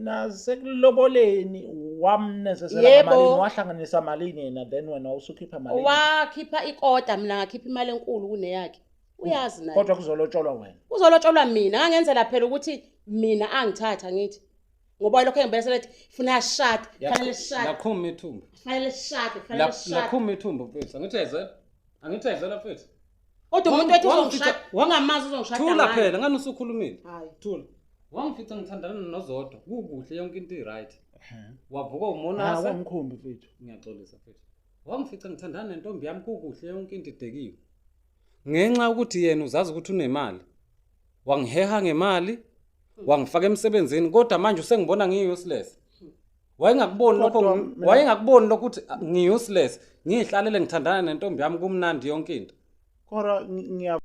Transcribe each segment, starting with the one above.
nasekuloboleni wamnesesela ngamalini, wahlanganisa malini yena, then wena usukhipha malini? Wakhipha ikota, mina ngakhipha imali enkulu kuneyakhe. Uyazi naye. Kodwa kuzolotsholwa wena. Uzolotsholwa mina, ngangenzela phela ukuthi mina angithatha ngithi. Ngoba lokho engibesela ethi funa shade, fanele shade. Lakhuma ithumbu. Fanele shade, fanele shade. Lakhuma ithumbu mfethu. Angithezela mfethu. Kodwa umuntu ethi uzongishada, wangamazi uzongishada ngani? Thula phela, ngani usukhulumile? Hayi. Thula. Wangifica ngithandana noZodwa, kukuhle yonke into i-right. Wavuka umonasa. Wangikhumbi mfethu. Ngiyaxolisa mfethu. Wangifica ngithandana nentombi yami kukuhle yonke into idekiwe. Ngenxa ukuthi yena uzazi ukuthi unemali. Wangiheha ngemali, wangifaka emsebenzini, kodwa manje usengibona ngiyi-useless. Wayengakuboni lokho ukuthi ngiyi-useless, ngihlalele ngithandana nentombi yami kumnandi yonke into. Kodwa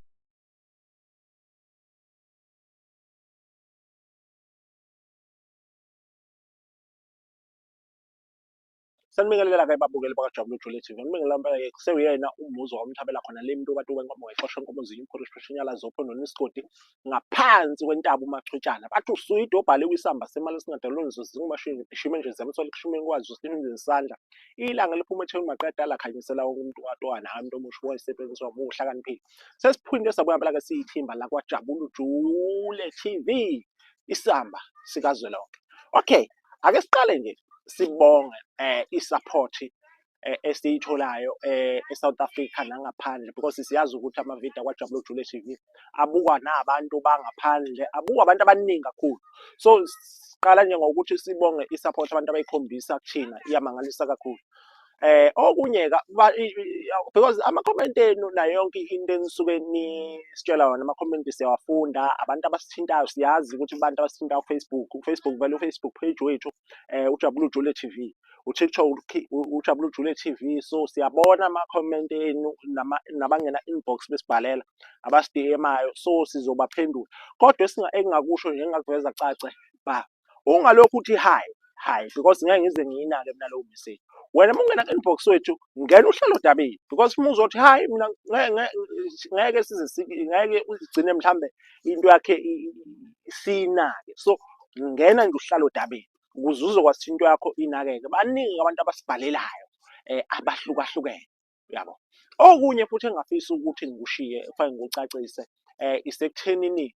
Sanibingelela-ke babukeli bakwaJabulu Jule TV. Ngibingelela kuseyena umuzo wamthabela khona le mntu kade wenkomo wayifoshwe enkomo ziyimpolo isipeshinyala zopho nonisigodi ngaphansi kwentaba umachwetshana. Bathi usuyida obhaliwe isamba semali esingadeloni zozingumashini ishime nje zemthole kushimeni kwazi usininzi isandla. Ilanga liphuma etheni maqeda la khanyisela wonke umuntu watwana umuntu omusha wayesebenziswa ngokuhlakaniphile. Sesiphinde sabuya phela ke siyithimba la kwaJabulu Jule TV. Isamba sikazwelonke. Okay, ake siqale nje sibonge i-support esiyitholayo e-South Africa nangaphandle, because siyazi ukuthi amavidiyo kwaJabulu Jule TV abukwa nabantu bangaphandle, abukwa abantu abaningi kakhulu. So siqala nje ngokuthi sibonge i-support abantu abayikhombisa kuthina, iyamangalisa kakhulu. Okunye because ama-comment enu nayo yonke into enisuke nisitshela wona, ama-comment siyawafunda, abantu abasithintayo siyazi ukuthi abantu abasithintayo Facebook vele u-Facebook page wethu uJabulu Jule TV, u-TikTok uJabulu Jule TV. So siyabona ama-comment enu nabangena inbox besibhalela, abasi-DM-ayo, so sizobaphendula. Kodwa engingakusho nje engingakuveza cace ungalokhu uthi hi because ngeke ngize ngiyinake mina lowo message. Wena mungena ku-inbox wethu ngena uhlelo dabeni, because uma uzothi hayi mina ngeke ngeke uzigcine mhlambe into yakhe sinake. So ngena nje uhlalo dabeni ukuze uzokwazi into yakho inakeke. Baningi abantu abasibhalelayo abahlukahlukene, yabo. Okunye futhi engafisa ukuthi ngikushiye kufanele ngikucacise isekuthenini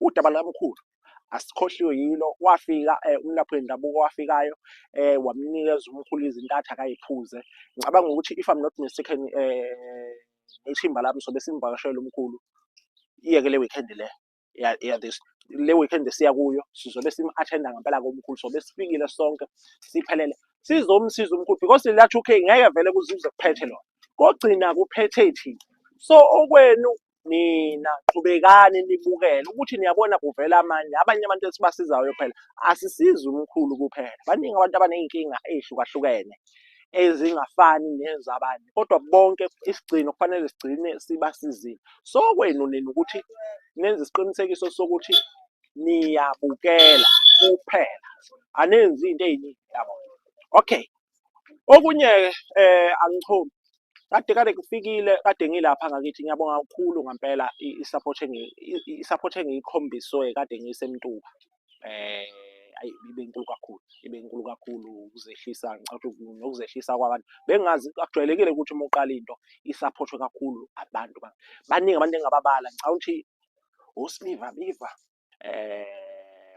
udaba lomkhulu asikhohliwe yilo. Wafika umlaphi wendabuko wafikayo wamnikeza umkhulu izinto athi akayiphuze. Ngicabanga ukuthi if I'm not mistaken ithimba lami sobe simvakashele umkhulu iyeke le weekend le weekend siya kuyo, sizobe sim-attenda ngempela komkhulu, sobe sifikile sonke siphelele sizomsiza umkhulu, because la 2K ngeke vele kuzuze kuphethe lona, kogcina kuphethe thina. So okwenu nina qhubekani nibukele ukuthi niyabona kuvela abanye abantu esibasizayo phela asisizi umkhulu kuphela. Baningi abantu abaney'nkinga ey'hlukahlukene ezingafani nezabanye, kodwa bonke isigcino kufanele sigcine sibasizile. So kwenu nina ukuthi nenze isiqinisekiso sokuthi niyabukela kuphela, anenzi into ey'ningi, yabo. Okay, okunye angichumi kade kufikile, kade ngilapha ngakithi. Ngiyabonga kakhulu ngempela i-support engiyikhombiswe kade ngisemtuba. Ibe inkulu kakhulu ukuzehlisa, ngicabanga nokuzehlisa kwabantu. Bengazi akujwayelekile ukuthi uma uqala into isupportwe kakhulu abantu baningi abantu engababala. Ngicabanga ukuthi uSmiva Biva,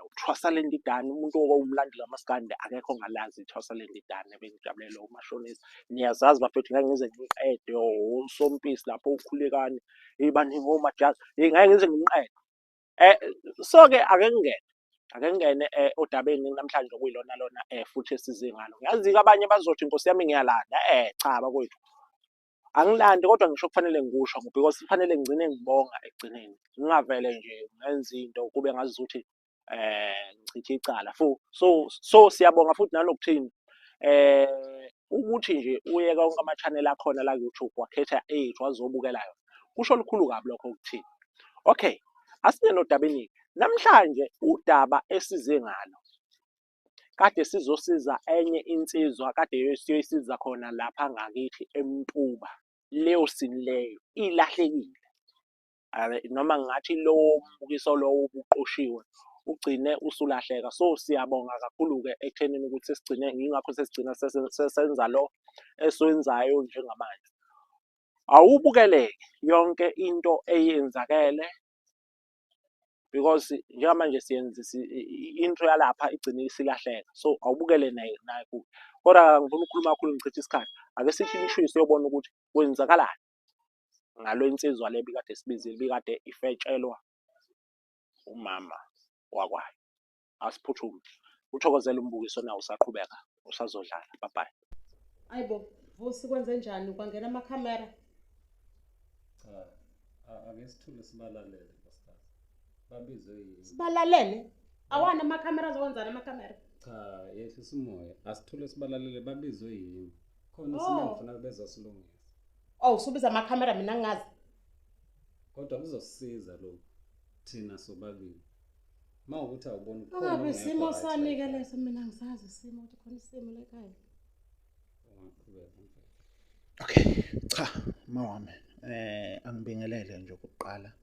uThwasaland Dani, umuntu owawumlandeli amaskandi akekho ongalazi uThwasaland Dani. Bengijabulela umashonisa, niyazazi bafethu, ngeke ngize ngiqede uSompisi lapho ukhulekani baningi omajazi, ngeke ngize ngimqede. So-ke ake ngingene odabeni namhlanje okuyilona lona futhi esize ngalo. Ngiyazi-ke abanye bazothi Nkosi yami ngiyalanda. Cha bakwethu, angilandi, kodwa ngisho kufanele ngikusho because kufanele ngigcine ngibonga ekugcineni, ngingavele nje ngenze into kube ngazuthi ngichithe icala. So siyabonga futhi nanokuthini ukuthi nje uyeka wonke ama-channel akhona la ku-YouTube wakhetha ethu wazobukela yona, kusho olukhulu kabi lokho kuthini. Okay, asingene odabeni namhlanje. Udaba esize ngalo kade sizosiza enye insizwa kade siyoyisiza khona lapha ngakithi eMtuba. Leyo sini leyo ilahlekile, noma ngathi lowo mbukiso lowo ubuqoshiwe ugcine usulahleka. So siyabonga kakhulu-ke ekuthenini ukuthi yingakho sesigcina sesenza lo esiwenzayo njengamanje. Awubukele-ke yonke into eyenzakele because njengamanje intro yalapha igcine isilahleka, so awubukele naye kuyo. Kodwa ngifuna ukukhuluma kakhulu ngichithe isikhathi. Ake sithi imishini siyobona ukuthi kwenzakalani ngalo insizwa le bikade sibizile, bikade ifetshelwa umama wakwayo. Asiphuthume. Uthokozele umbukiso nawo usaqhubeka, usazodlala. Bye bye. Ayibo, Vusi kwenze njani? Kwangena amakhamera? Cha, ake sithule sibalalele nkosikazi. Babizwe yini? Sibalalele? Awana amakhamera azokwenzana amakhamera? Cha, yehlisa umoya. Asithule sibalalele babizwe yini? Khona isimo ngifuna bezosilungisa. Oh, usubiza amakhamera mina ngingazi. Kodwa kuzosisiza lokho thina sobabili. Mawukuthi awubona Ungabe isimo sanike leso mina ngisazi isimo ukuthi khona isimo la ekhaya. Okay, cha mawami angibingelele nje ukuqala.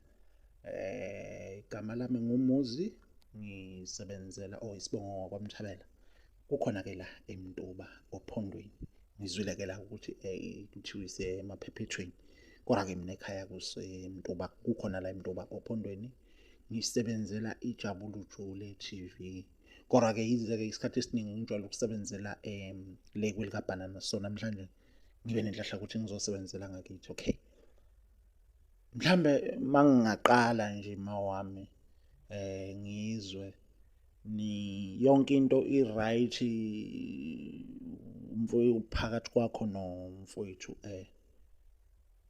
Igama lami ngumuzi, ngisebenzela isibongo kwaMthabela. Kukhona ke la eMtuba ophondweni. Ngizwile ke la ukuthi kuthiwa isemaphephetweni. Kodwa ke mina ekhaya kuseMtuba, kukhona la eMtuba ophondweni. Ngisebenzela iJabulu Jule TV. Kodwa ke yize ke isikhathi esiningi ngijwayele ukusebenzela le kwelika Banana, so namhlanje ngibe nenhlahla ukuthi ngizosebenzela ngakithi. Okay, mhlambe mangingaqala nje mawami ngizwe ni yonke into i-right umfowethu phakathi kwakho nomfowethu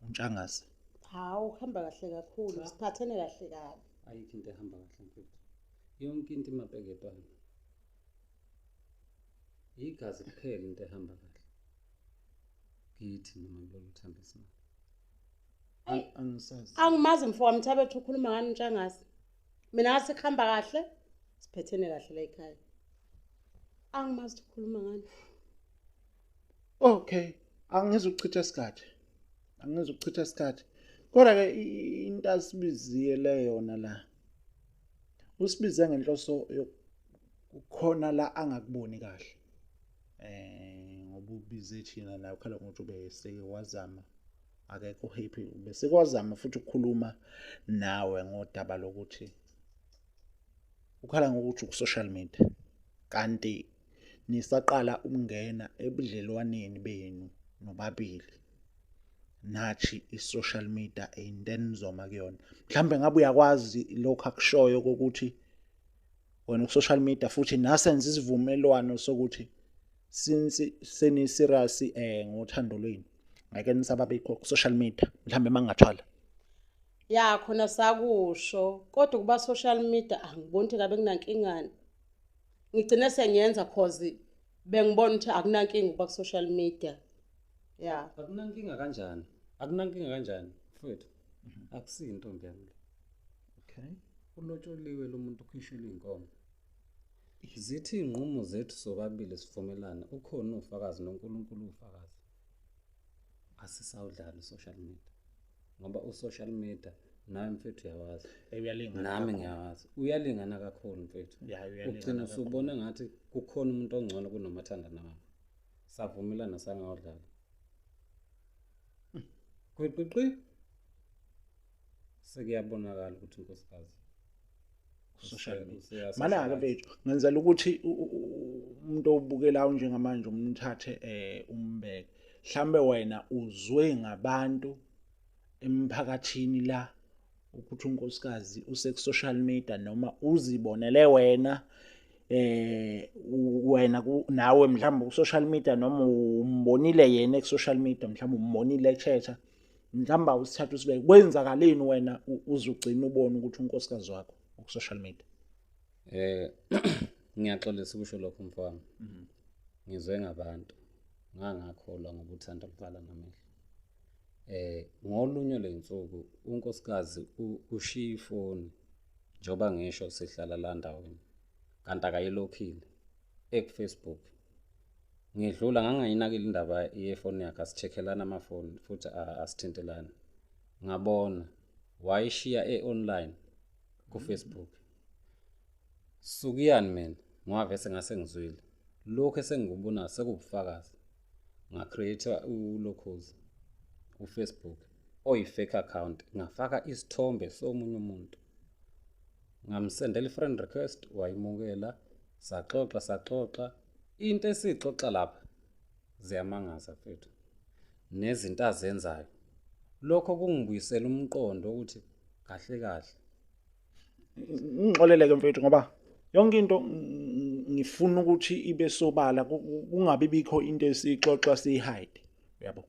uNtshangase. Hawu, hamba kahle kakhulu, siphathene kahle kabi. Ayikho into ehamba kahle mfethu. Yonke into imapeketwana. Igazi kuphela into ehamba kahle. Kithi noma kulolu thambisa. Angisazi. Angimazi mfowami Mthabethu ukhuluma ngani Ntshangase. Mina ngathi kuhamba kahle, siphethene kahle la ekhaya. Angimazi ukukhuluma ngani. Okay, angizuchitha isikhathi. Kodwa ke into asibiziye le yona la. Usibize ngenhloso yokukhona la angakuboni kahle. Ngoba ubize thina la ukhala ngokuthi bese wazama akekho happy, bese kwazama futhi ukukhuluma nawe ngodaba lokuthi ukhala ngokuthi ku social media kanti nisaqala ukungena ebudlelwaneni benu nobabili nathi i-social media nizoma kuyona. Mhlambe ngabe uyakwazi lokho akushoyo ukuthi wena ku-social media futhi nasenza isivumelwano sokuthi since seni serious ngothando lweni ngeke nisababe ku-social media, mhlambe mangingathwala. Ya khona sakusho, kodwa kuba social media angiboni ukuthi ngabe kunankingani. Ngigcine sengiyenza cause bengibona ukuthi akunankinga ukuba ku social media. Ya. Akunankinga kanjani? Akunankinga kanjani mfowethu? Akusiyo intombi yami. Okay. Ulotsholiwe lo muntu ukhishula inkomo. Zithi inqumo zethu sobabili sivumelana ukhona ufakazi noNkulunkulu ufakazi. Asisawudlala social media. Ngoba u-social media nawe mfethu uyawazi. Uyalingana. Nami ngiyawazi. Uyalingana kakhulu mfethu. Ugcina usubona ngathi kukhona umuntu ongcono kunomathandana wami. Savumelana sangawudlala. Kwiqiqi sekuyabonakala ukuthi unkosikazi social media. Mana ke bethu ngenzela ukuthi umuntu obukelayo njengamanje umthathe umbeke. Mhlambe wena uzwe ngabantu emphakathini la ukuthi unkosikazi use ku social media noma uzibonele wena wena nawe mhlawumbe ku social media noma umbonile yena ku social media, mhlawumbe umbonile ethetha, mhlawumbe usithatha usibeke kwenzakaleni wena uzugcina ubone ukuthi unkosikazi wakho ku social media. Ngiyaxolisa ukusho lokho mfowami. Ngizwe ngabantu ngangakholwa ngokuthanda kuvala ngamehlo. Ngolunye leinsuku unkosikazi ushiya ifoni njoba ngisho sihlala la ndaweni kanti akayilokhile Facebook. Ngidlula ngangayinakile indaba yefoni yakhe, asicheckelana amafoni futhi asithintelana. Ngabona wayishiya online ku Facebook. Sukiyani mina ngwavese ngase ngizwile lokho esengikubona sekubufakazi ngacreate ulokhozi uFacebook oyi-fake account ngafaka isithombe somunye umuntu ngamsendela i-friend request wayimukela saxoxa into esixoxa lapha ziyamangaza mfethu nezinto azenzayo lokho kungibuyisela umqondo ukuthi kahle ngixoleleke mfethu ngoba yonke into ngifuna ukuthi ibe sobala kungabi bikho into esixoxa siyihide yabo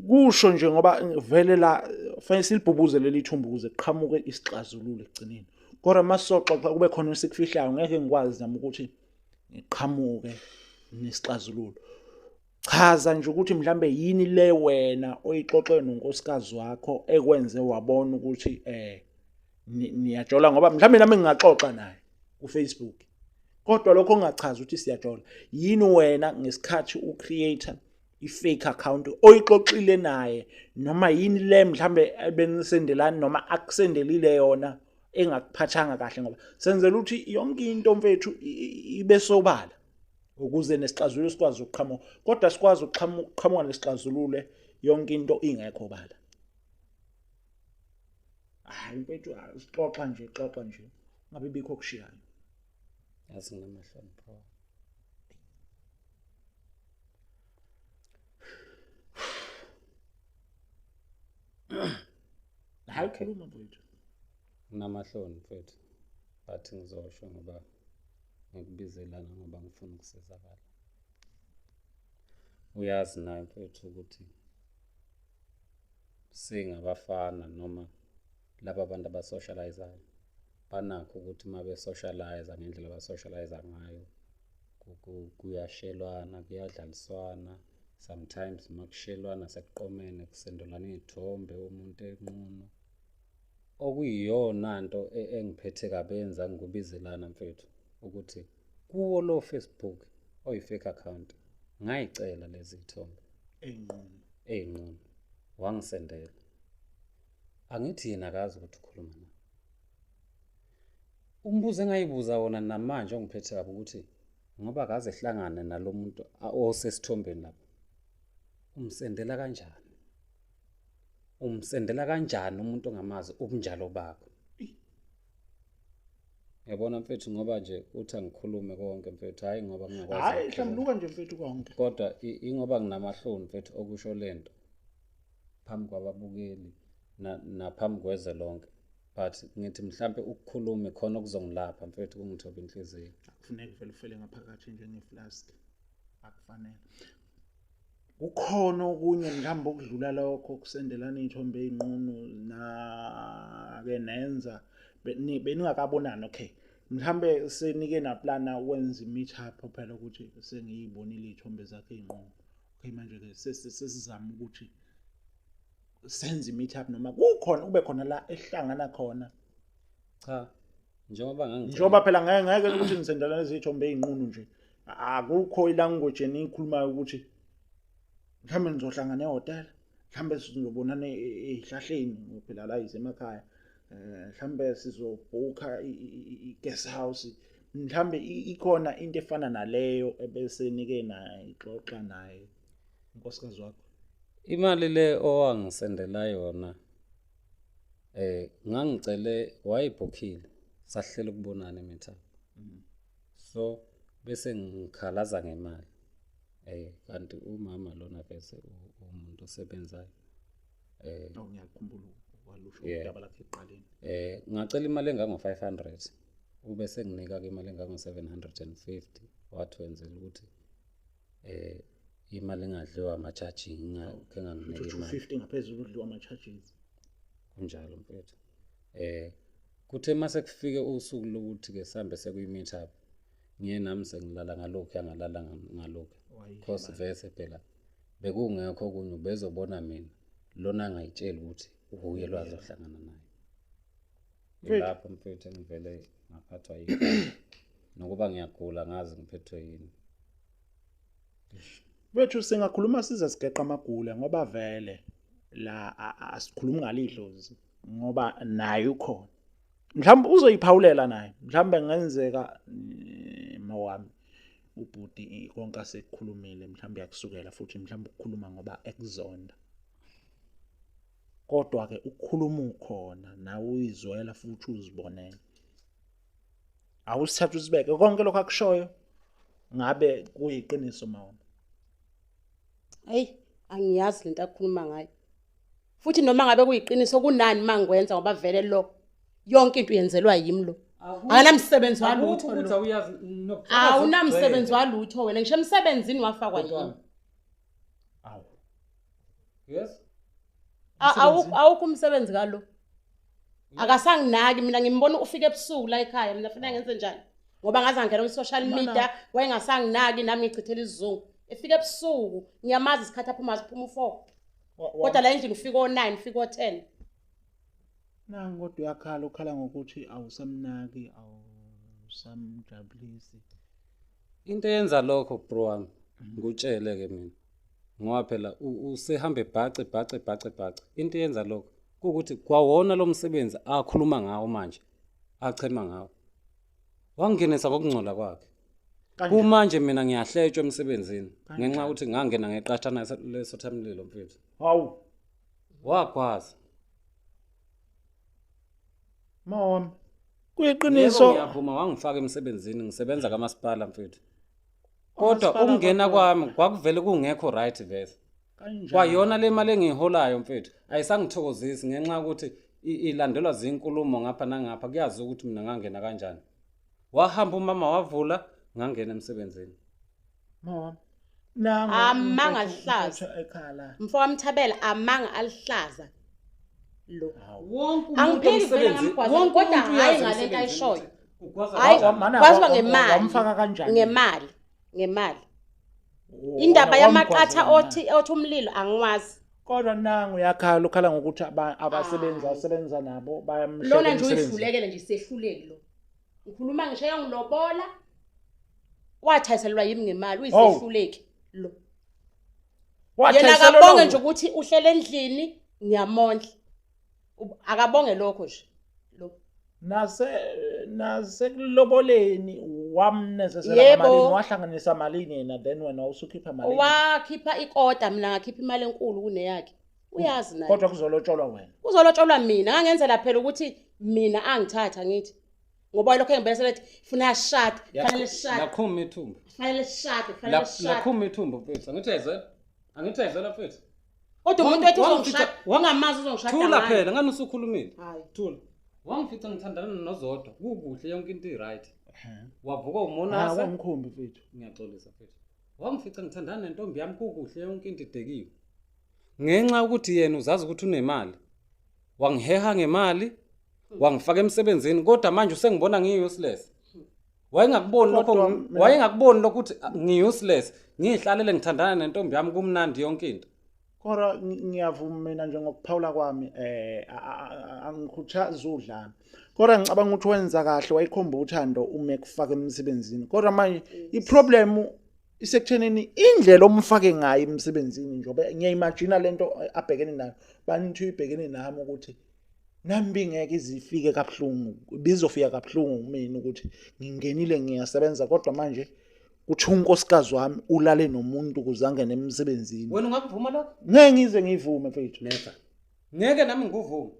kusho nje ngoba vele la fanele silibhubuze leli thumbu ukuze kuqhamuke isixazululo ekugcineni kodwa masoxoxa kube khona esikufihlayo ngeke ngikwazi nami ukuthi ngiqhamuke nesixazululo chaza nje ukuthi mhlambe yini le wena oyixoxe nonkosikazi wakho ekwenze wabona ukuthi niyajola ngoba mhlambe nami ngingaxoxa naye kuFacebook kodwa lokho ungachaza ukuthi siyajola yini wena ngesikhathi ucreator i-fake account oyixoxile naye noma yini le mhlambe ebenisendelani noma akusendelile yona engakuphathanga kahle ngoba senzela ukuthi yonke into mfethu ibe sobala ukuze nesixazululo sikwazi ukuqhamuka kodwa sikwazi ukuqhamuka nesixazululo yonke into ingekho bala hayi mfethu xoxa nje ngabe bikho okushiyayo yasinamahlonipho hayi khuluma mfethu nginamahloni mfethu bathi ngizosho ngoba ngikubizelana ngoba ngifuna ukusizakala uyazi naye mfethu ukuthi singabafana noma laba bantu abasocializayo banakho ukuthi uma besocialize ngendlela abasocialize ngayo kuyashelwana kuyadlaliswana sometimes makushelwana sekuqomene kusendelana izithombe umuntu enqunu okuyiyona nto engiphethe kabenza ngikubizelana mfethu ukuthi kuwo lo Facebook oyi-fake account ngayicela lezi zithombe ey'nqunu wangisendela angithi yena akazi ukuthi ukhuluma naye umbuzo engayibuza wona namanje ongiphethe kabi ukuthi ngoba akaze ehlangane nalo muntu osesithombeni lapho umsendela kanjani umuntu ongamazi ubunjalo bakho yabona mfethu ngoba nje uthi angikhulume konke mfethu hayi ngoba ngingakwazi hayi hlambuluka nje mfethu konke kodwa ingoba nginamahloni mfethu okusho lento phambi kwababukeli naphambi kwezwe lonke but ngithi mhlambe ukukhuluma khona okuzongilapha mfethu kungithoba inhliziyo akufuneki vele ufele ngaphakathi njengeflask akufanele ukhona okunye mhlambe okudlula lokho kusendelana izithombe ezinqunu na ke nenza beningakabonani okay mhlambe senike na plana wenza meet up phela ukuthi sengiyibonile izithombe zakhe ezinqunu okay manje ke sesizama ukuthi senze meet up noma kukhona ube khona la ehlangana khona cha njengoba phela ngeke ukuthi nisendelana izithombe ezinqunu nje akukho ilanguage enikhulumayo ukuthi mhlambe nizohlangana ehotel mhlambe sizobonana ezihlahleni phela la isemakhaya mhlambe sizobhuka i-guest house mhlambe ikhona into efana naleyo ebese nike naye ixoxa naye unkosikazi wakho imali le owangisendela yona ngangicele wayibhukhile sahlela ukubonana emithathu so bese ngikhalaza ngemali kanti umama lona bese umuntu osebenzayo ngiyakhumbula walusho indaba lakhe eqaleni ngacela imali engango-500 ube senginika ke imali engango-750 wathi wenzela ukuthi imali engadliwa ama-charging ngeke nganginika imali 250 ngaphezulu udliwa ama-charges kunjalo mfethu kuthe mase kufike usuku lokuthi ke sihambe sekuyi-meet up ngiye nami sengilala ngalokhu yangalala ngalokhu because vese phela bekungekho kunye bezobona mina lona angayitsheli ukuthi ubuye lwazohlangana naye lapho mfethu ngivele ngaphathwa yini nokuba ngiyagula ngazi ngiphethwe yini bethu singakhuluma size sigeqa amagula ngoba vele la asikhulumi ngalidlozi ngoba naye ukhona mhlawumbe uzoyiphawulela naye mhlawumbe ngenzeka mawami ubhuti konke asekukhulumile mhlawumbe yakusukela futhi mhlawumbe ukukhuluma ngoba ekuzonda kodwa ke ukukhuluma ukhona nawe uyizwela futhi uzibonela awusithatha usibeke konke lokho akushoyo ngabe kuyiqiniso mawami Hayi, angiyazi lento akukhuluma ngayo. Futhi noma ngabe kuyiqiniso kunani mangikwenza ngoba vele lo yonke into uyenzelwa yimi lo. Akanamsebenzi walutho ukuthi lo. awuyazi Awunamsebenzi walutho wena. Ngisho emsebenzini wafakwa yini? awu Yes. Awukho umsebenzi kalo. Akasanginaki mina ngimbona ufike ebusuku la ekhaya mina funa ngenze njani? Ngoba ngaze ngangena ku social media wayengasanginaki nami ngichithela isizungu. Efika ebusuku ngiyamazi isikhathi aphuma siphuma u4. Kodwa la endlini ufika o9 ufika o10. nangi kodwa uyakhala ukhala ngokuthi awusamnaki awusamjabulisi Into yenza lokho bro wami ngutshele ke mina. Ngoba phela usehambe bhace. Into yenza lokho ukuthi kwawona lo msebenzi akhuluma ngawo manje achema ngawo. Wangenisa ngokungcola kwakhe. Kumanje mina ngiyahletshwa emsebenzini ngenxa ukuthi ngangena ngeqathana lesothamlilo mfethu. hawu Wakwazi. mawami Yebo kuyiqiniso ngiyavuma wangifaka emsebenzini ngisebenza kamasipala mfethu. Kodwa ukungena kwami kwakuvele kungekho right vese. Kwayona le mali engiholayo mfethu ayisangithokozisi ngenxa ukuthi ilandelwa zinkulumo ngapha nangapha kuyazi ukuthi mina ngangena kanjani. Wahamba umama wavula ngangena emsebenzini. mawami nangu Amanga alihlaza. ekhala Mfo wamthabela amanga alihlaza. Lo. Wonke Angipheli vele ngamgwaza kodwa hayi ngalento ayishoyo. Hayi Mana kwazwa wamfaka kanjani? Ngemali. Indaba yamaqatha othi umlilo angiwazi. kodwa nangu uyakhala ukhala ngokuthi abasebenza nabo bayamhlela Lona nje uyihlulekele nje sehluleki lo. Ngikhuluma ngisho yangilobola. Wathayiselwa yimi ngemali uyisehluleki lo. Yena akabonge nje ukuthi uhlele endlini ngiyamondla. Akabonge lokho nje. Lo. nasekuloboleni wamnezesela Yebo. malini wahlanganisa malini yena then wena usukhipha malini Wakhipha ikota mina ngakhipha imali enkulu kuneyakhe. Uyazi naye. kodwa kuzolotsholwa wena Uzolotsholwa mina ngangenzela phela ukuthi mina angithatha ngithi ngoba lokho engibesela ethi funa shade fanele shade Lakhuma ithumbu. fanele shade Lakhuma ithumbu mfethu. Angithezela mfethu. kodwa umuntu wethi uzongishada wangamazi uzongishada Thula phela ngani usukhulumile. Hayi. Thula. Wangifica ngithandana nozodwa. Kukuhle yonke into i-right. Wavuka umonasa. wamkhumbi mfethu Ngiyaxolisa mfethu. Wangifica ngithandana nentombi yami kukuhle yonke into idekiwe. Ngenxa ukuthi yena uzazi ukuthi unemali. Wangiheha ngemali, wangifaka emsebenzini kodwa manje usengibona ngiyi-useless. Wayengakuboni lokho ukuthi ngiyi-useless. Ngihlalele ngithandana nentombi yami kumnandi yonke into. kodwa ngiyavuma mina nje ngokuphawula kwami angikhuthazi udlame kodwa ngicabanga ukuthi wenza kahle wayikhomba uthando uma ekufaka emsebenzini kodwa manje iproblem isekuthenini indlela omfake ngayo emsebenzini njobe ngiyayimagina lento abhekene nayo bantu ibhekene nami ukuthi nami ngeke izifike kabuhlungu bizofika kabuhlungu mina ukuthi ngingenile ngiyasebenza kodwa manje uthi unkosikazi wami ulale nomuntu kuzangena emsebenzini Wena ungakuvuma lokho? ngeke ngize ngivume mfethu Never. Ngeke nami ngivume.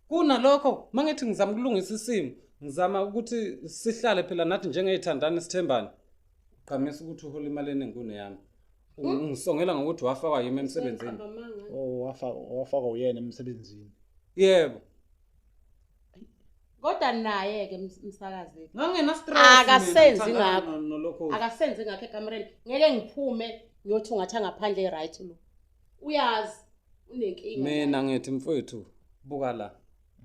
Kunalokho mangithi ngizama ukulungisa isimo, ngizama ukuthi sihlale phela nathi njengezithandani sithembane. Uqhamisa ukuthi uhola imali eningi kuneyami. Ngisongela ngokuthi wafaka yimi emsebenzini. wafaka uyena emsebenzini Yebo. kodwa naye ke msakazi Ngangena stress. Akasenzi ngakho. Nolokho. akasenze ngakho ekamereni ngeke ngiphume ngiyothi ungathi ngaphandle e-right lo uyazi unenkinga Mina ngithi mfowethu buka la.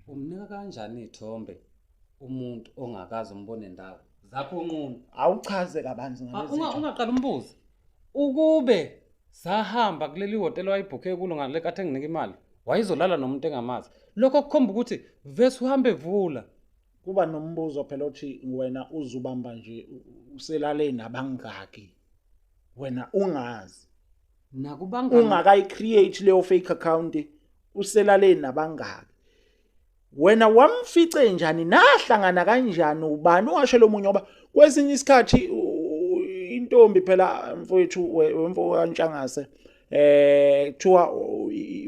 Umnika kanjani ithombe umuntu ongakazi umbone ndawo. Zakho unqunu. awuchaze kabanzi ngalezi Ungaqala umbuzo. Ukube sahamba kuleli hotel wayibhukhe kulo ngale kathe nginika imali. Wayizolala nomuntu engamazi. Lokho kukhomba ukuthi vese uhambe vula. kuba nombuzo phela othi wena uzubamba nje uselale nabangaki wena ungazi Nakubanga ungakayi create leyo fake account uselale nabangaki wena wamfice njani nahlangana kanjani ubani ungashelo omunye ngoba kwesinye isikhathi intombi phela mfowethu wemfo kaNtshangase kuthiwa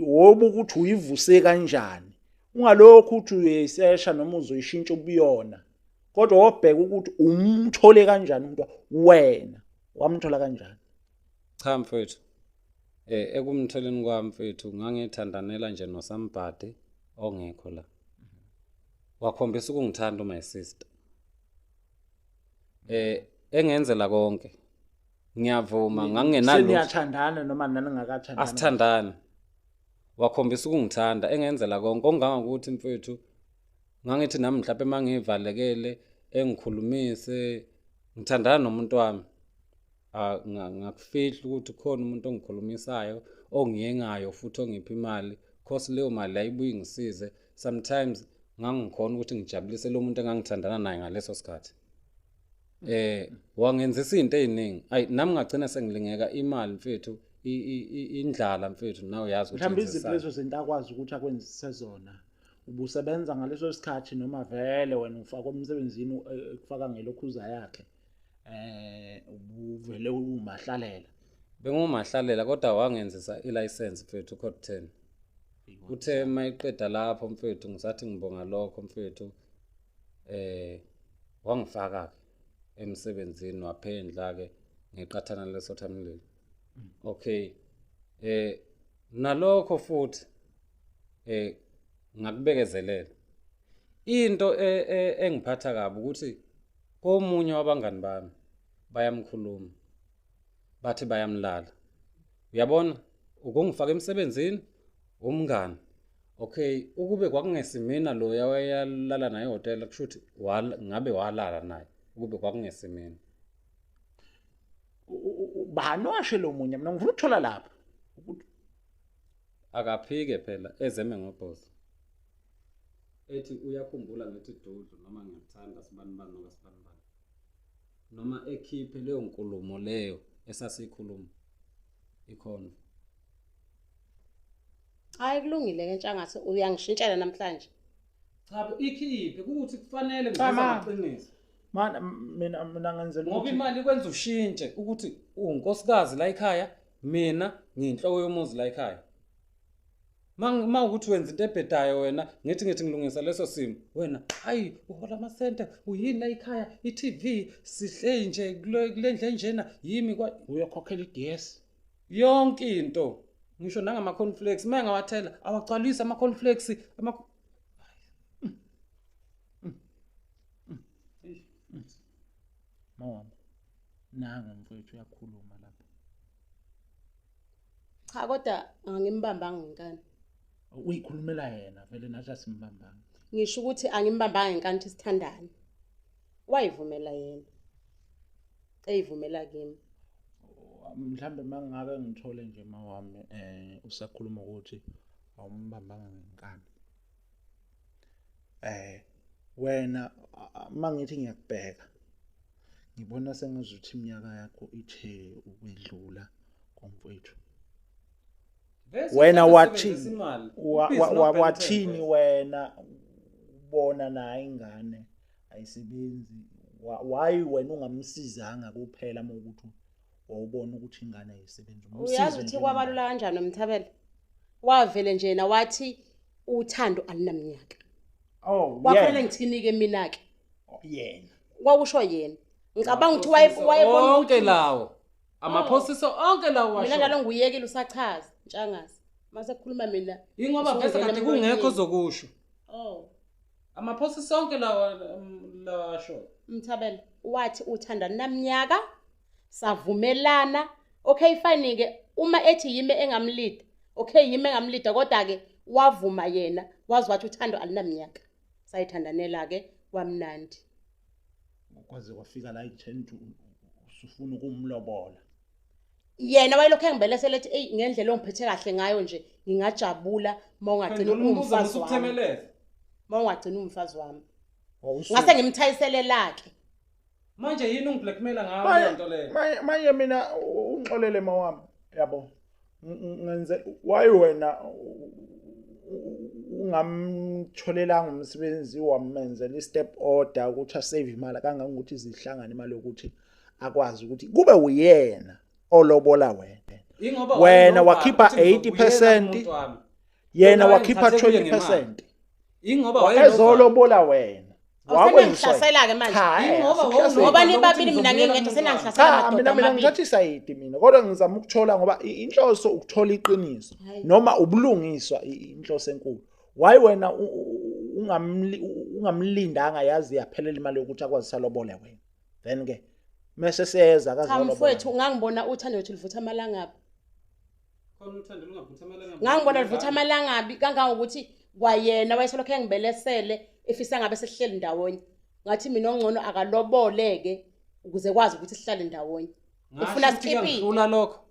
wobu ukuthi uyivuse kanjani ungalokhu uthi uyesesha noma uzoyishintsha ubuyona kodwa wobheka ukuthi umthole kanjani umuntu wena wamthola kanjani Cha mfethu ekumtholeni kwami mfethu ngangithandanela nje noSambhadi ongekho la wakhombisa ukungithanda my sister engenzela konke ngiyavuma ngangenalo seniyathandana noma nani ngakathandana asithandana wakhombisa ukungithanda engenzela konke ongangakuthi mfethu ngangithi nami mhlawumbe mangivalekele engikhulumise ngithandana nomuntu wami ngakufihla ukuthi khona umuntu ongikhulumisayo ongiyengayo futhi ongipha imali because leyo mali ayibuyi ngisize sometimes ngangikhona ukuthi ngijabulise lo muntu engangithandana naye ngaleso sikhathi wangenzisa izinto eziningi nami ngagcina sengilingeka imali mfethu indlala mfethu nawe yazi ukuthi mhlawumbe izipho lezo zinto akwazi ukuthi akwenzise zona ubusebenza ngaleso sikhathi noma vele wena ufaka emsebenzini kufaka ngelokhuza yakhe ubuvele umahlalela bengumahlalela kodwa wangenzisa ilicense mfethu code 10 uthe mayiqeda lapho mfethu ngisathi ngibonga lokho mfethu wangifaka emsebenzini waphendla ke ngeqathana lesothamlilo okay nalokho futhi ngakubekezelela into engiphatha kabi ukuthi komunye wabangani bami bayamkhuluma bathi bayamlala uyabona ukungifaka emsebenzini umngani okay ukube kwakungesimina lo yawayalala naye hotel kushuthi ngabe walala naye ukube kwakungesimina bani washelo omunye mina ngifuna ukuthola lapha akaphike phela ezeme ngobhozi ethi uyakhumbula ngithi Dudlu noma ngiyithanda sibanibani noba sibanibani noma ekhiphe leyo nkulumo leyo esasikhuluma ikhona hayi kulungile ke Ntshangase uyangishintshela namhlanje cha ikhiphe ukuthi kufanele ngizamaqinisa mina ngenzela ngoba imali kwenza ushintshe ukuthi unkosikazi la ekhaya mina ngiyinhloko yomuzi la ekhaya ukuthi wenza into ebhedayo wena ngithi ngilungisa leso simo wena hayi uhola amasente uyini la ekhaya iTV sihle nje kule ndle njena yimi uyokhokhela iDS yonke into ngisho nangama cornflakes mangawathela awagcwalisa ama cornflakes mama nanga mfowethu uyakhuluma lapha cha kodwa angimbambanga ngenkani uyikhulumela yena vele nathi asimbambanga ngisho ukuthi angimbambanga ngenkani ukuthi sithandane wayivumela yena eyivumela kimi mhlambe mangake ngithole nje mawami usakhuluma ukuthi awumbambanga ngenkani wena mangithi ngiyakubheka ngibona sengazuthi iminyaka yakho ithe ukwedlula komfowethu wena wathini wena ubona naye ingane ayisebenzi why wena ungamsizanga kuphela ukuthi wawubona ukuthi ingane ayisebenzi uyazi ukuthi kwabalula kanjani Mthabela wavele nje na wathi uthando alinaminyaka wafanele ngithini ke mina ke yena kwakusho yena ngicabanga ukuthi wayebona onke lawo amaphosiso onke lawo washo mina njalo nguyekile usachaza Ntshangase mase kukhuluma mina ingoba bese kanti kungekho zokusho amaphosiso onke lawo washo Mthabela wathi uthanda naminyaka savumelana okay fine ke uma ethi yime engamlida okay yime engamlida kodwa ke wavuma yena wazi wathi uthando alinaminyaka sayithandanela ke kwamnandi kwaze kwafika la i10 usufuna ukumlobola yena wayelokho engibelesela ethi ey ngendlela ongiphethe kahle ngayo nje ngingajabula mawungagcina umfazi wami mawungagcina umfazi wami ngase ngimthayiselela ke manje yini ungiblackmaila ngayo lento leyo manje mina ungixolele mawami yabo ngenze why wena ungamtholelanga umsebenzi wamenzela i-step order ukuthi asave imali kangangokuthi izihlangane imali yokuthi akwazi ukuthi kube uyena olobola wena. Wena wakhipha 80%, yena wakhipha 20%. Ingoba ezolobola wena. Awusengihlasela-ke manje. Ngoba nibabili mina ngingekho senangihlasela madoda mina ngithatha sayidi mina kodwa ngizama ukuthola ngoba inhloso ukuthola iqiniso noma ubulungiswa inhloso enkulu. Why wena ungamlindanga yazi yaphelela imali yokuthi akwazi salobole wena? Then ke mase siyeza akazolobola. Mfowethu ungangibona uthando wethu livutha amalangabi. khona uthando lungavutha amalanga. Ngangibona livutha amalangabi kangangokuthi kwayena wayesolokho engibelesele efisa ngabe sesihleli ndawonye. Ngathi mina ongcono akaloboleke ukuze kwazi ukuthi sihlale ndawonye. Ufuna skipiti. Ngifuna lokho.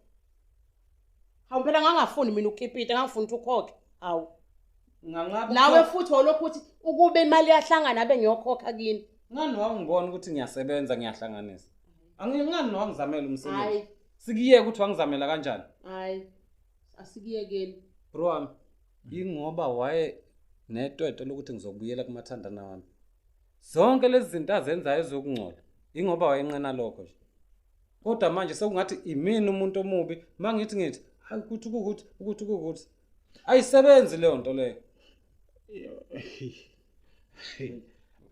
Hawu phela ngangafuni mina ukipita, ngangifuna ukuthi ukhokhe. Hawu. Nganqaba. Nawe futhi wolokhu uthi ukube imali yahlangana abe ngiyokhokha kini. Ngani wangibona ukuthi ngiyasebenza ngiyahlanganisa. Angingani wangizamela umsebenzi. Hayi. Sikiyeke ukuthi wangizamela kanjani? Hayi. Asikiyekeni. Bro wami, ingoba waye netwetwe lokuthi ngizobuyela kumathandana wami. Zonke lezi zinto azenzayo ezokungcola, ingoba wayenqena lokho nje. Kodwa manje sekungathi imini umuntu omubi, mangithi hayi ukuthi ayisebenzi leyo nto leyo.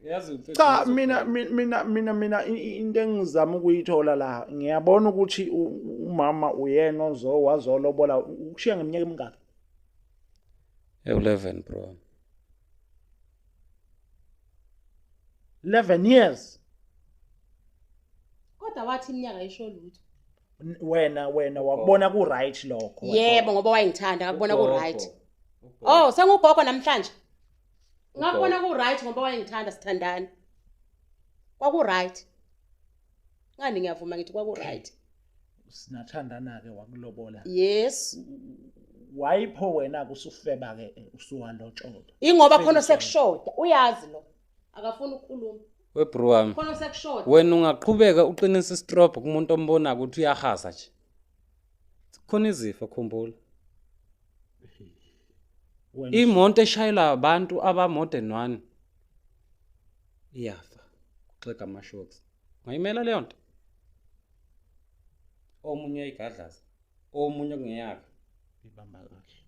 Yazi Cha mina into engizama ukuyithola la ngiyabona ukuthi umama uyena wazolobola ukushiya ngeminyaka emingaki? 11 bro. 11 years. Kodwa wathi iminyaka isho lutho. Wena wakubona ku right lokho. Yebo ngoba wayengithanda ngakubona ku right. Oh sengugogo namhlanje. Ngakubona ku right ngoba wayengithanda sithandana. Kwaku right. Ngani ngiyavuma ngithi kwaku right. Sinathandana ke wakulobola. Yes. Wayipho wena kusufeba ke usuwalotshola. Ingoba khona sekushoda uyazi lo. Akafuna ukukhuluma. We bro wami. Khona sekushoda. Wena ungaqhubeka uqinisa istrobe kumuntu ombona ukuthi uyahaza nje. Khona izifo khumbula. Imonto eshayela abantu aba modern one iyafa kuxega amashocks. Ngayimela leyo nto. Omunye igadlaza, omunye kungeyakhe ibamba kahle.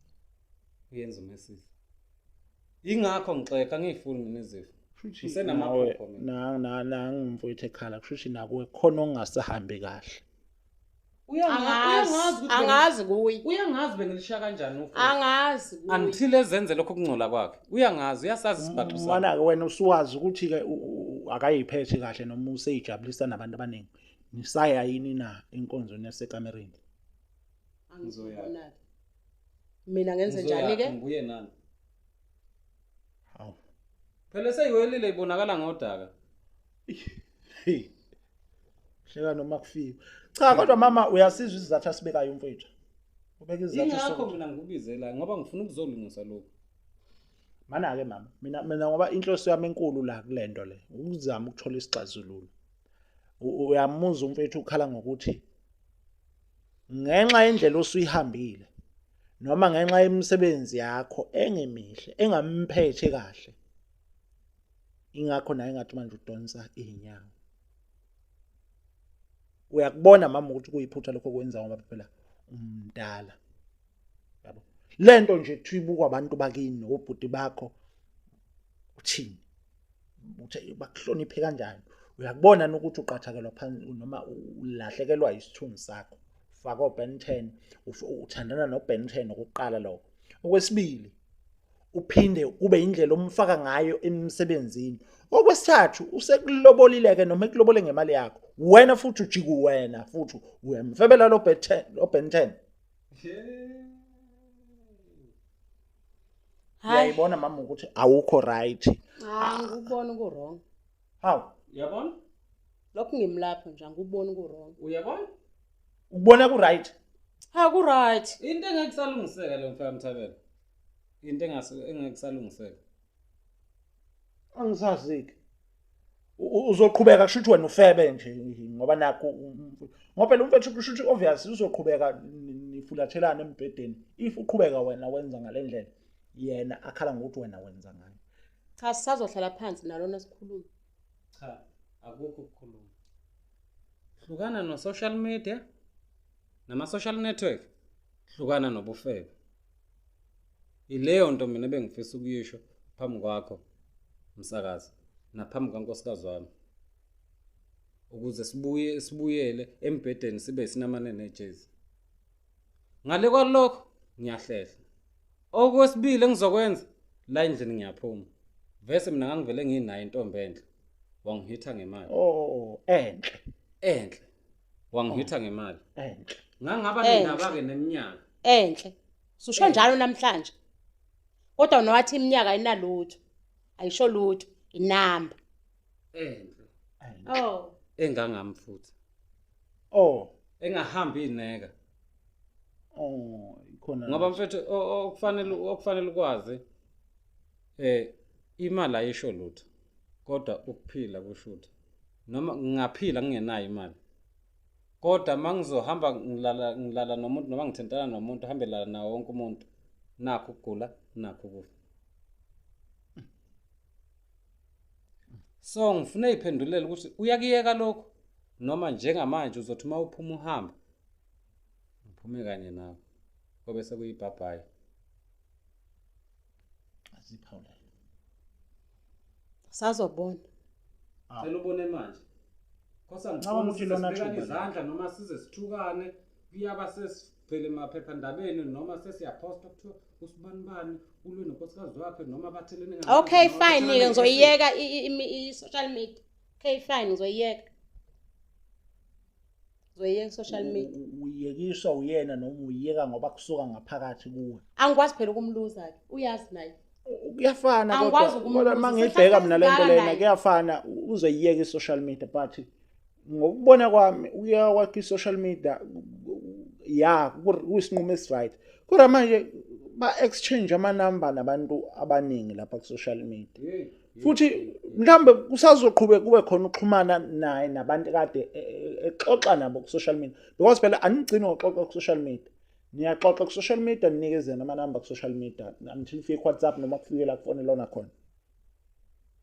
Uyenza umesisi. Ingakho ngixeka ngifuni mina izifo. Ngisenamaphupho mina. Na ngimfowethu ekhala kushuthi nakuwe khona ongasahambi kahle. Angazi kuyi. Uyangazi bengilisha kanjani ufuthi. Angazi kuyi. Until ezenze lokho kungcola kwakhe. Uyangazi uyasazi isibhaxu sakhe. Mana ke wena usuwazi ukuthi ke akayiphethe kahle noma useyijabulisa nabantu abaningi. Nisaya yini na inkonzweni yasekamereni? Angizoyona. Mina ngenze njani ke? Nguye nani? Hawu. Phela seyiwelile ibonakala ngodaka. Hleka noma kufika. Cha kodwa mama uyasizwa izathu asibekayo umfowethu. Ubeka izathu Ingakho mina ngikubizela ngoba ngifuna ukuzolungisa lokho. Mana ke mama mina ngoba inhloso yami enkulu la kulento le ukuzama ukuthola isixazululo. Uyamuza umfowethu ukhala ngokuthi ngenxa yendlela osuyihambile noma ngenxa yemisebenzi yakho engemihle engamphethe kahle ingakho naye ngathi manje udonsa inyawo. Uyakubona mama ukuthi kuyiphutha lokho kwenza ngoba phela umdala. Yabo. Lento nje kuthiwa abantu bakini obhuti bakho uthini? Uthe bakuhloniphe kanjani? Uyakubona ukuthi uqathakelwa phansi noma ulahlekelwa isithunzi sakho. Faka oBen 10 uthandana noBen 10 okuqala lokho. Okwesibili uphinde kube indlela omfaka ngayo emsebenzini. Okwesithathu usekulobolile ke noma ekulobole ngemali yakho. Wena futhi ujiku wena futhi uyamfebela lo Ben 10. Uyayibona mama ukuthi awukho right. Ngikubona ku wrong. Hawu, Uyabona? Lokho ngimlapho nje ngikubona ku wrong. Uyabona? ubona ku right. Ha ku right. Into engekusalungiseka lo mfana Mthabela. Into engekusalungiseka. Angisaziki. Uzoqhubeka kusho ukuthi wena ufebe nje ngoba nakho ngoba phela umfethu kusho ukuthi obvious uzoqhubeka nifulathelana embedeni if uqhubeka wena wenza ngalendlela yena akhala ngokuthi wena wenza ngayo. Cha sisazohlala phansi nalona sikhulume. Cha, akukho ukukhuluma. Hlukana no social media nama social network, hlukana nobufebe. Ileyo nto mina bengifisa ukuyisho phambi kwakho umsakazi naphambi kankosikazi wami. Ukuze sibuyele embedeni sibe sinamanene ejezi. Ngale kwalokho ngiyahlehla. Okwesibili engizokwenza la endlini ngiyaphuma. Vese mina ngangivele nginayo intombi enhle. Wangihitha ngemali. Oh, enhle. Enhle. Wangihitha ngemali. Enhle. Ngangaba nendaba ke neminyaka. Enhle. Susho njalo namhlanje. Kodwa nowathi iminyaka ayinalutho. Ayisho lutho, inamba. Enhle. Oh. Engangamfuthi. Oh, Engahambi ineka. ikhona. Ngoba mfethu okufanele ukwazi imali ayisho lutho. Kodwa ukuphila kushutha. Noma ngingaphila ngingenayo imali. Kodwa mangizohamba ngilala nomuntu noma ngithintana nomuntu hambelana nawo wonke umuntu nakho ukugula nakho ukufa. So ngifuna iphendulela ukuthi uyakiyeka lokho noma njengamanje uzothi uma uphuma uhamba ngiphume kanye nawe kobe sekuyibhabhayi. Asiphawula. Sazobona. Phela ubone manje. Khosa Ngicabanga ukuthi lona ngifuna thuba izandla noma size sithukane kuyaba sesivele emaphephandabeni noma sesiyaposta kuthiwa usibanibani ulwe nonkosikazi wakhe noma bathelene ngaphansi. Okay fine ke ngizoyiyeka i-social media. Okay fine ngizoyiyeka. Ngizoyiyeka social media. Uyekiswa uyena noma uyeka ngoba kusuka ngaphakathi kuwe. Angikwazi phela ukumluza ke. Uyazi naye. Kuyafana Angikwazi kodwa ukumbuza, mangibheka mina lento lena naye. kuyafana uzoyiyeka i-social media but ngokubona kwami uyeka kwakhe i-social media kuyisinqumo esi-right. Kodwa manje ba-exchange amanamba nabantu abaningi lapha ku-social media. Futhi mhlambe kusazoqhubeka kube khona ukuxhumana naye nabantu kade exoxa nabo ku-social media because phela anigcini ngoxoxa ku-social media. Niyaxoxa ku-social media ninikeze amanamba ku-social media until ufike WhatsApp noma kufike la kufonela lona khona.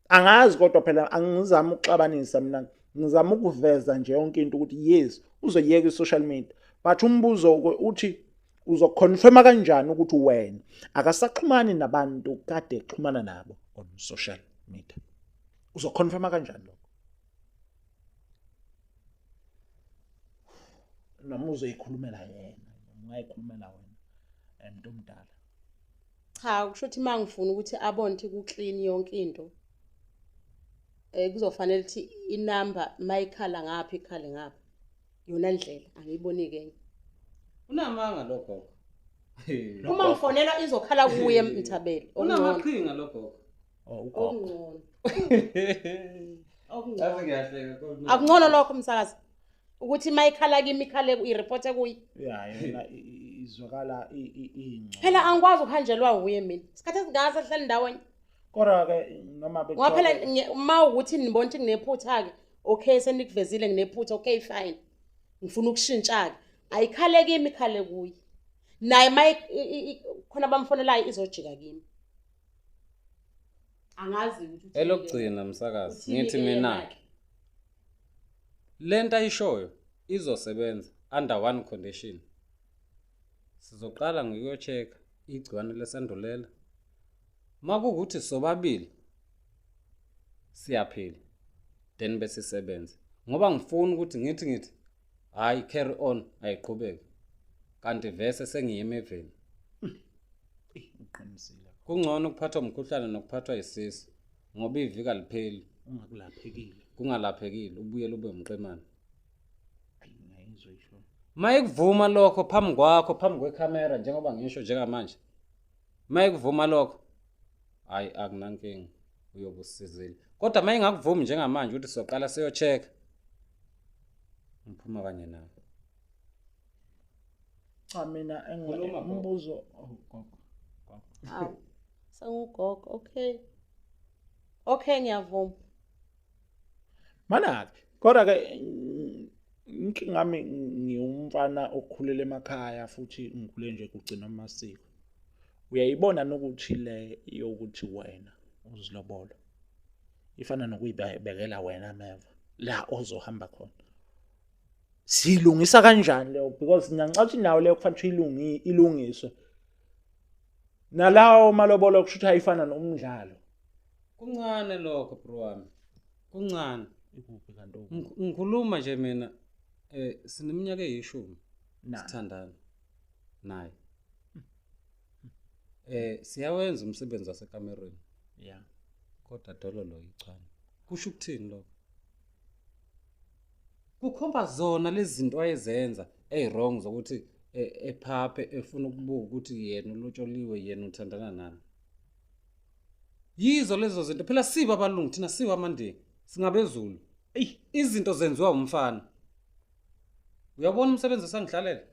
Angazi kodwa phela angizama ukuxabanisa mina ngizama ukuveza nje yonke into ukuthi yes uzoyeka i-social media but umbuzo uthi uzoconfirma kanjani ukuthi wena akasaxhumani nabantu kade exhumana nabo on social media. Uzoconfirma kanjani lokho? Noma uzoyikhulumela yena, ungayikhulumela wena umuntu omdala. Cha kusho ukuthi mangifuna ukuthi abone ukuthi ku-clean yonke into. Kuzofanele ukuthi inamba mayikhala ngaphi ikhale ngaphi. Yona ndlela angiyiboni kenye. Unamanga lokho. Uma ngifonela izokhala kuye Mthabela. Unamaqhinga lokho. Okungcono. Yazi ngiyahleka kodwa. Akungcono lokho umsakazi. Ukuthi mayikhala kimi ikhale i-report kuyi. Yeah, yona izwakala ingco. Phela angikwazi ukuhanjelwa uye mina. Isikhathi esingaka sahlala ndawonye. Kodwa ke noma bethu. Ngoba phela uma ukuthi nibona ukuthi nginephutha ke, okay senikuvezile nginephutha, okay fine. Ngifuna ukushintsha ke. Ayikhale kimi ikhale kuyi. Naye khona bamfonelayo izojika kimi. Angazi ukuthi Elokugcina umsakazi ngithi mina lento ayishoyo izosebenza under one condition. Sizoqala ngikuyochecka igciwane lesandulela. Makukuthi sobabili siyaphila then bese sisebenza. Ngoba ngifuna ukuthi ngithi hayi carry on ayiqhubeke. Kanti vese sengiyeme eveni. Uqinisile. Kungcono ukuphathwa umkhuhlane nokuphathwa isisi ngoba ivika lipheli Ungakulaphekile. kungalaphekile ubuye ube umqemane. Ngiyizwe isho. Mayikuvuma lokho phambi kwakho phambi kwecamera njengoba ngisho njengamanje. Mayikuvuma lokho hayi akunankinga uyobusizile. Kodwa mayingakuvumi njengamanje ukuthi soqala siyochecka. Ngiphuma kanye nawe. Cha mina Khuluma, Gogo. umbuzo gogo. Hawu. Sangugogo, okay. Okay ngiyavuma. Mana kodwa ke ngami ngiyumfana okukhulela emakhaya futhi ngikhule nje kugcina amasiko. uyayibona nokuthi le yokuthi wena uzilobolo ifana nokuyibekela wena ameva la ozohamba khona. Silungisa kanjani leyo because ngiyancathi nayo leyo kufanele ilungiswe. Nalawo malobolo kushuthi ayifana nomdlalo. Kuncane lokho bro wami. Kuncane. Ikuphi kanti Ngikhuluma nje mina sineminyaka eyishumi Na. sithandana naye. Siyawenza umsebenzi wasekamerweni yeah. kodwa dolo lo yichwane. Kusho ukuthini lokho? Kukhomba zona lezi zinto ayezenza wrong zokuthi ephaphe efuna ukubuka ukuthi yena ulotsholiwe yena uthandana nani. Yizo lezo zinto phela siba abalungu thina siwa amandini singabezulu. Izinto zenziwa umfana. Uyabona umsebenzi esangidlalela?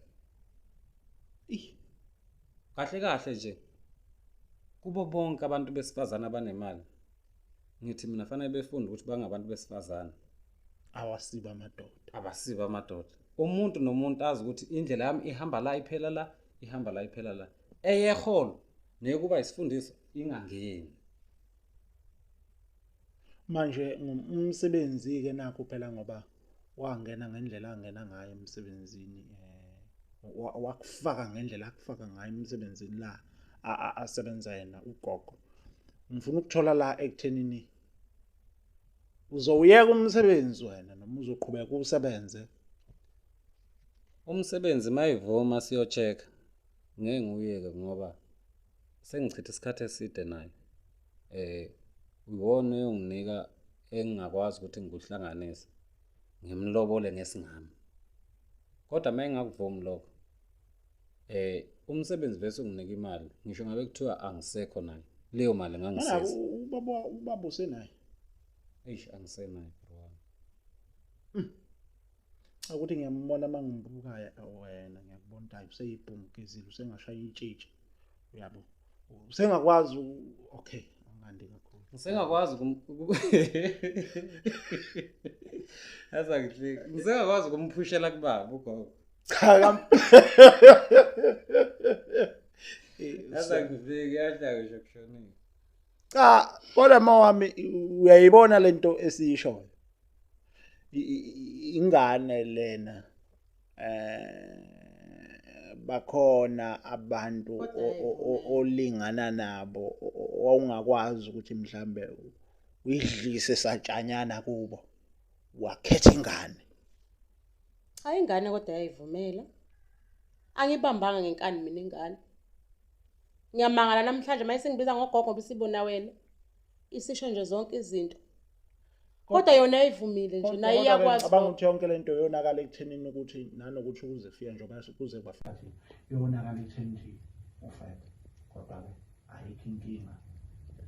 Kahle kahle nje. Kubo bonke abantu besifazana abanemali. Ngithi mina fanele befunde ukuthi bangabantu besifazana. Awasiba amadoda. Abasiba amadoda. Umuntu nomuntu azi ukuthi indlela yami ihamba la iphela la, ihamba la iphela la. Eyeholo nekuba isifundiso ingangeni. Manje umsebenzi ke nakho phela ngoba wangena ngendlela angena ngayo emsebenzini wakufaka ngendlela akufaka ngayo emsebenzini la asebenza yena ugogo. Ngifuna ukuthola la ekuthenini uzowuyeka umsebenzi wena noma uzoqhubeka usebenze. Umsebenzi mayivoma siyocheka ngeke nguyeke ngoba sengichitha isikhathi eside naye. Uwona uyonginika engingakwazi ukuthi ngikuhlanganise. Ngimlobole ngesingami. Kodwa mayengakuvumi lokho. Umsebenzi bese unginika imali. Ngisho ngabe kuthiwa angisekho naye. Leyo mali ngangisesa. Ubaba usenayo. Angisenayo bro. Ukuthi ngiyambona mangimbuka wena ngiyakubona ukuthi useyibhumkezile usengashaya itshitshi. Uyabo. Usengakwazi okay angandi kakhulu. Ngisengakwazi Yaza ngihleki. Ngisengakwazi ukumpushela kubaba ugogo. Cha Yaza ngifike yadla ngisho kushonile. Cha kodwa mawami uyayibona lento esiyishoyo. Ingane lena bakhona abantu olingana nabo owungakwazi ukuthi mhlambe uyidlise satshanyana kubo wakhetha ingane. Hayi ingane kodwa yayivumela. Angibambanga ngenkani mina ingane. Ngiyamangala namhlanje mase ngibiza ngogogo ngoba isibona wena. Isisho nje zonke izinto. Kodwa yona yayivumile nje naye iyakwazi. Abanguthi yonke lento yonakala ekuthenini ukuthi nanokuthi ukuze fika njengoba kuze kwafathi yonakala ekuthenini ufeke. Kodwa ke ayikho inkinga.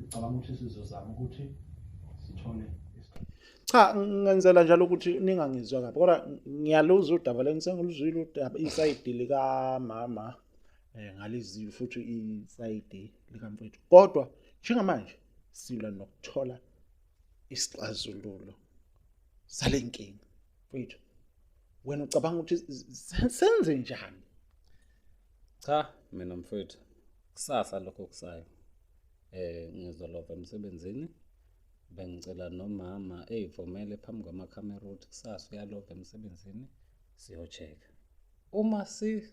Ngicabanga ukuthi sizozama ukuthi sithole isikhathi. Cha ngenzela njalo ukuthi ningangizwa kabi kodwa ngiyaluza udaba lengisengiluzwile udaba isayidi lika mama ngalizwi futhi isayidi lika mfethu. Kodwa njengamanje sila nokuthola isixazululo salenkinga. Mfethu wena ucabanga ukuthi senze njani? Cha mina mfethu kusasa lokho kusayo. Ngizolova emsebenzini. Bengicela nomama eyivumele phambi kwamakhamera ukuthi kusasa uyalova emsebenzini siyocheka. Uma si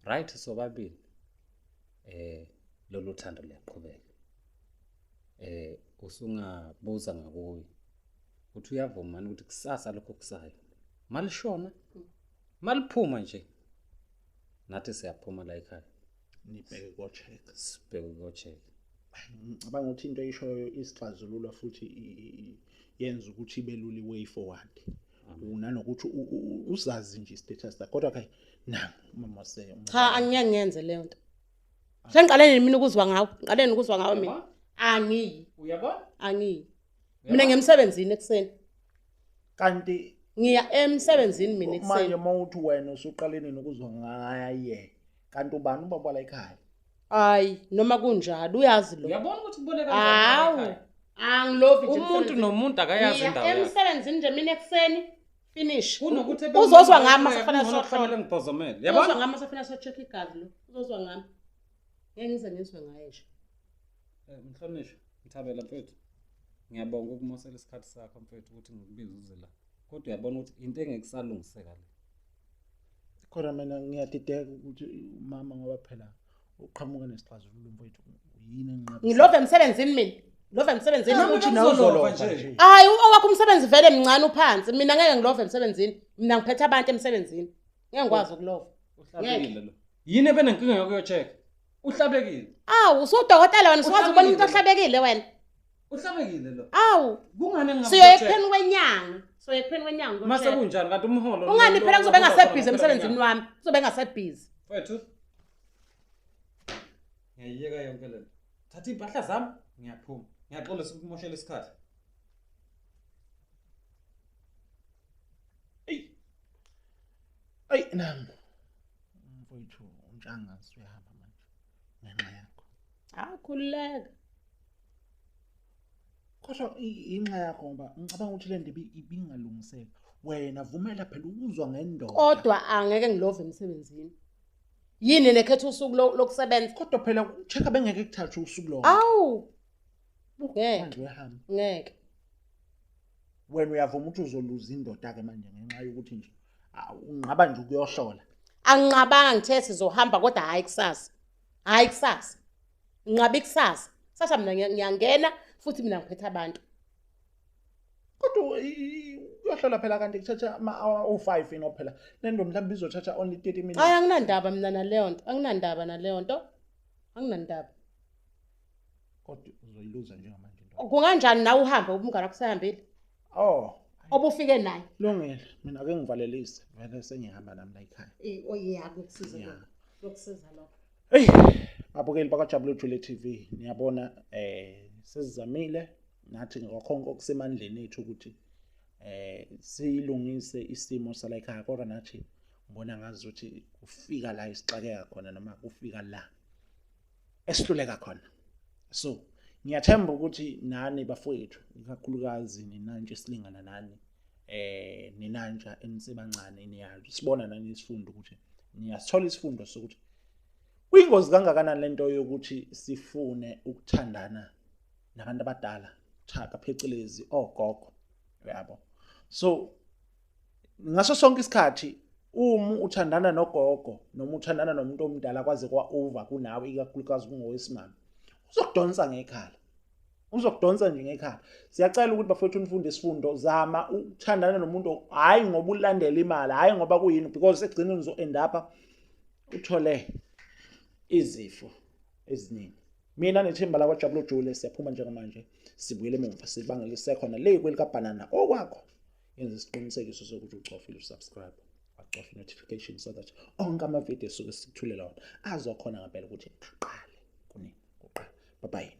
right sobabili lolu thando liyaqhubeka. Usungabuza ngakuye ukuthi uyavuma manje ukuthi kusasa lokho kusayo. Malishona maliphuma nje nathi siyaphuma la ekhaya. Nibheke kocheka. Sibheke kocheka. Ngicabanga ukuthi into eyishoyo isixazululo futhi yenza ukuthi ibe lula way forward. Unanokuthi uzazi nje status sakho kodwa ke na mama seyo. Cha angiyenze leyo nto. Sengiqalene mina ukuzwa ngawo. Ngiqalene ukuzwa ngawo mina. Angiyi. Uyabona? Angiyi. Mina ngemsebenzini ekseni. Kanti Ngiya emsebenzini mina ekseni. manje mawuthi wena usuqalene nokuzwa ngaye kanti ubani ubaba la ekhaya? Hayi noma kunjalo uyazi lo. Uyabona ukuthi kuboleka kanjani ekhaya? Angilovi nje. Umuntu nomuntu akayazi indawo yakhe. Emsebenzini nje mina ekseni finish. Kunokuthi uzozwa ngami asafana sokufanele ngiphozomele. Uzozwa ngami asafana so check igazi lo. Uzozwa ngami. ngeke ngize ngizwe ngayesho. Mhlonishwa, Mthabela mfethu. Ngiyabonga ukumosela isikhathi sakho mfethu ukuthi ngikubize uze la. Kodwa uyabona ukuthi into engekusalungiseka le. Kodwa mina ngiyadideka ukuthi umama ngoba phela uqhamuka nesixazululo mfowethu yini enqaba. Ngilove emsebenzini mina. Ngilove emsebenzini Ukuthi nawe uzolova nje. Hayi owakho umsebenzi vele mncane uphansi. Mina ngeke ngilove emsebenzini. Mina ngiphethe abantu emsebenzini. Ngeke ngikwazi ukulova. Uhlabekile lo. Yini ebenenkinga yokuyocheck? Uhlabekile. Awu usudokotela wena siwazi ubona umuntu ohlabekile wena. Uhlabekile lo. Awu Kungani engabe siyo ekupheni kwenyanga. So ekupheni kwenyanga mase kunjani kanti umholo ungani phela kuzobe ngasebhizi emsebenzini wami. Kuzobe ngasebhizi. Mfethu. Ngiyayeka yonke lento. Thatha impahla zami ngiyaphuma. Ngiyaxolisa ukumoshela isikhathi. Ay nami. Mfowethu untshanga siyahamba manje. Ngenxa yakho. Khululeka. Kodwa inxa yakho ngoba ngicabanga ukuthi le nto ibingalungiseka. Wena vumela phela ukuzwa ngendoda. Kodwa angeke ngilove emsebenzini. Yini nekhetha usuku lokusebenza? Kodwa phela check bengeke kuthathe usuku lo. Awu. Manje Ngeke. uyahamba. Ngeke. Wena uyavuma ukuthi uzoluza indoda ke manje ngenxa yokuthi nje unqaba nje ukuyohlola. Anginqabanga ngithe sizohamba kodwa hayi kusasa. Hayi kusasa. Nginqabi kusasa. Sasa mina ngiyangena futhi mina ngiphethe abantu. Kodwa uyohlola phela kanti kuthatha ama-hour o5 ino phela. Lento mhlawumbe izothatha only 30 minutes. Hayi anginandaba mina naleyo nto. Anginandaba naleyo nto. Anginandaba. Kodwa uzoyiluza njengamanje into. Kunganjani nawe uhambe umngane akusahambile? Oh, Obufike naye. lungile. Mina ake ngivalelise. Vele sengihamba nami la ekhaya. Oya kukusiza lokho. Lokusiza lokho. Hey, abukeli bakwaJabulile Jule TV. Niyabona sesizamile nathi ngokhonke okusemandleni ethu ukuthi silungise isimo sala ekhaya kodwa nathi ngibona ngazi ukuthi kufika la isixakeka khona noma kufika la esihluleka khona. So ngiyathemba ukuthi nani bafowethu ikakhulukazi ninanje silingana nani ninanja enisebancane niyazi sibona nani isifundo ukuthi niyasithola isifundo sokuthi kuyingozi kangakanani lento yokuthi sifune ukuthandana nabantu abadala thaka phecelezi ogogo yabo. So ngaso sonke isikhathi uthandana nogogo noma uthandana nomuntu omdala kwaze kwa over kunawe ikakhulukazi kungowesimama uzokudonsa ngekhala. Uzokudonsa nje ngekhala. Siyacela ukuthi bafowethu nifunde isifundo zama ukuthandana nomuntu hayi ngoba ulandela imali hayi ngoba kuyini because egcineni uzo end up uthole izifo eziningi. Mina nethemba la kwaJabulile Jule siyaphuma njengamanje sibuyele emuva sibangele sekhona le kwelika banana okwakho. Yenza isiqinisekiso sokuthi ucofile usubscribe. Wacofa notification so that onke ama videos soke sikuthulela wona azokhona ngempela ukuthi aqale kunini uqala. Bye bye.